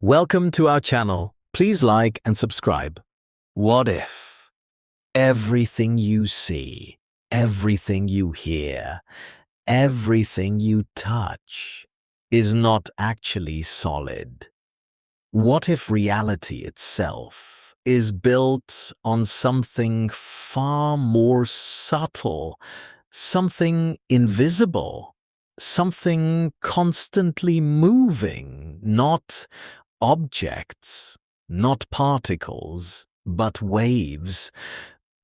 Welcome to our channel. Please like and subscribe. What if everything you see, everything you hear, everything you touch is not actually solid? What if reality itself is built on something far more subtle, something invisible, something constantly moving, not objects, not particles, but waves?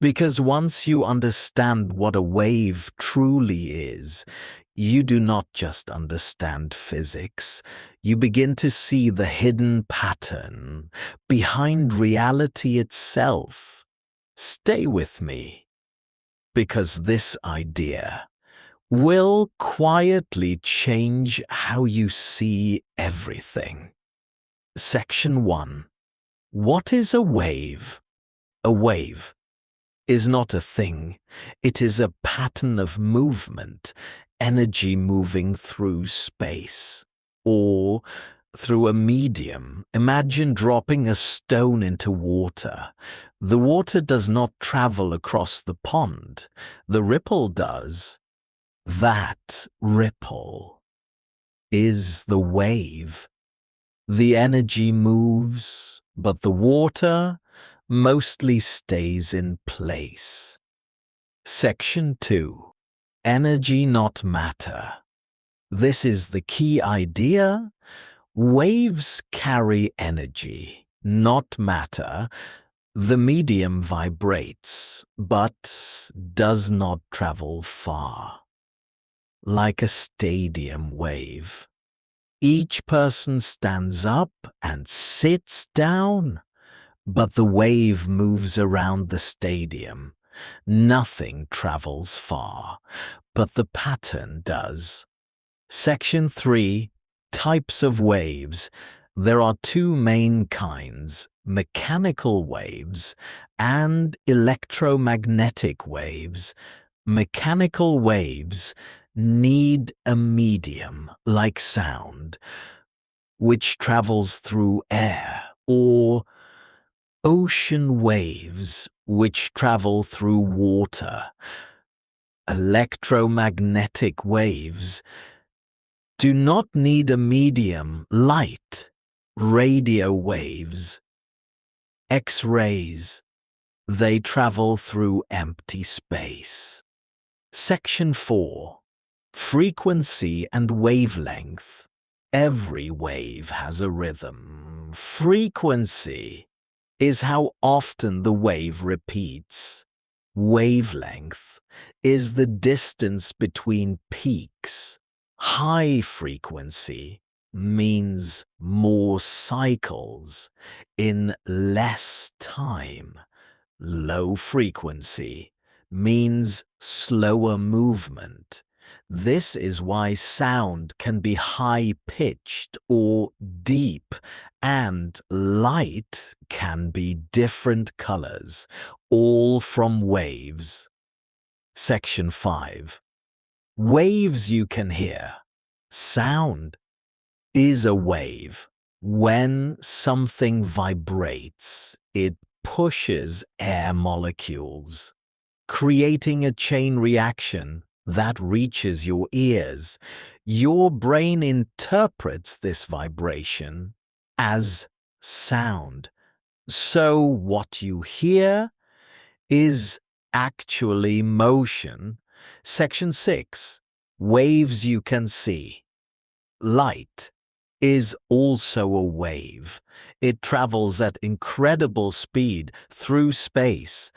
Because once you understand what a wave truly is, you do not just understand physics, you begin to see the hidden pattern behind reality itself. Stay with me, because this idea will quietly change how you see everything. Section 1. What is a wave? A wave is not a thing. It is a pattern of movement, energy moving through space or through a medium. Imagine dropping a stone into water. The water does not travel across the pond. The ripple does. That ripple is the wave. The energy moves, but the water mostly stays in place. Section 2. Energy, not matter. This is the key idea. Waves carry energy, not matter. The medium vibrates, but does not travel far. Like a stadium wave, each person stands up and sits down, but the wave moves around the stadium. Nothing travels far, but the pattern does. Section 3. Types of waves. There are two main kinds: mechanical waves and electromagnetic waves. Mechanical waves need a medium, like sound, which travels through air, or ocean waves, which travel through water. Electromagnetic waves do not need a medium: light, radio waves, X-rays. They travel through empty space. Section 4. Frequency and wavelength. Every wave has a rhythm. Frequency is how often the wave repeats. Wavelength is the distance between peaks. High frequency means more cycles in less time. Low frequency means slower movement. This is why sound can be high-pitched or deep, and light can be different colors, all from waves. Section 5. Waves you can hear. Sound is a wave. When something vibrates, it pushes air molecules, creating a chain reaction that reaches your ears. Your brain interprets this vibration as sound. So what you hear is actually motion. Section 6. Waves you can see. Light is also a wave. It travels at incredible speed through space,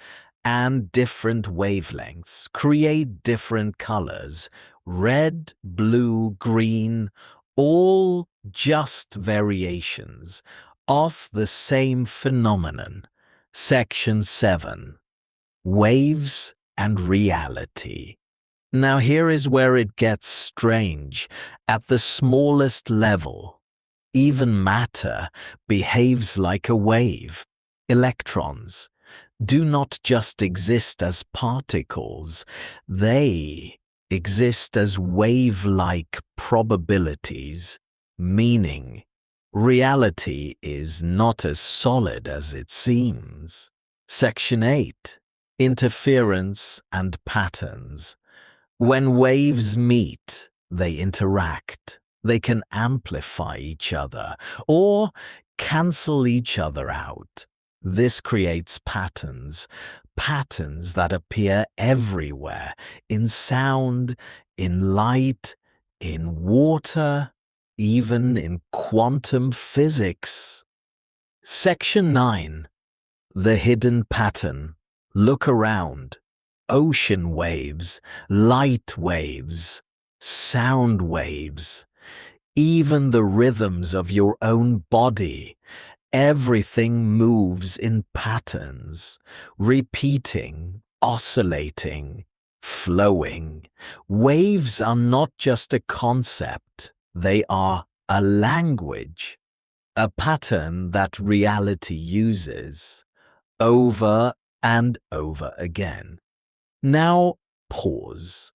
and different wavelengths create different colors: red, blue, green, all just variations of the same phenomenon. Section 7. Waves and reality. Now here is where it gets strange. At the smallest level, even matter behaves like a wave. Electrons do not just exist as particles, they exist as wave-like probabilities, meaning Reality is not as solid as it seems. Section 8. Interference and patterns. When waves meet, they interact. They can amplify each other or cancel each other out. This creates patterns that appear everywhere, in sound, in light, in water, even in quantum physics. Section 9. The hidden pattern. Look around. Ocean waves, light waves, sound waves, even the rhythms of your own body. Everything moves in patterns, repeating, oscillating, flowing. Waves are not just a concept, they are a language, a pattern that reality uses over and over again. Now, pause.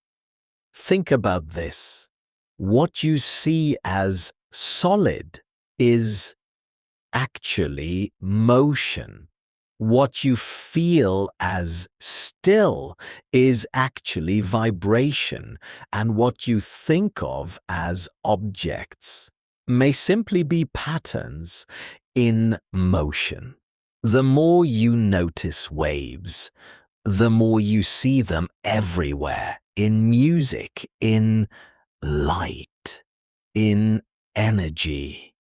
Think about this. What you see as solid is actually motion. What you feel as still is actually vibration, and what you think of as objects may simply be patterns in motion. The more you notice waves, the more you see them everywhere, in music, in light, in energy,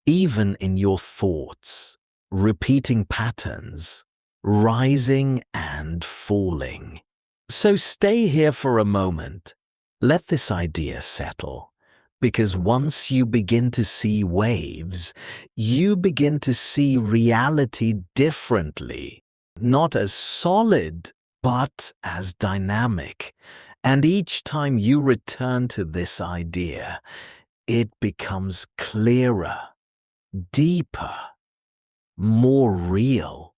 even in your thoughts, repeating patterns, rising and falling. So stay here for a moment. Let this idea settle, because once you begin to see waves, you begin to see reality differently. Not as solid, but as dynamic. And each time you return to this idea, it becomes clearer, deeper, more real.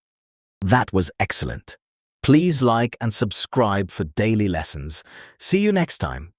That was excellent. Please like and subscribe for daily lessons. See you next time.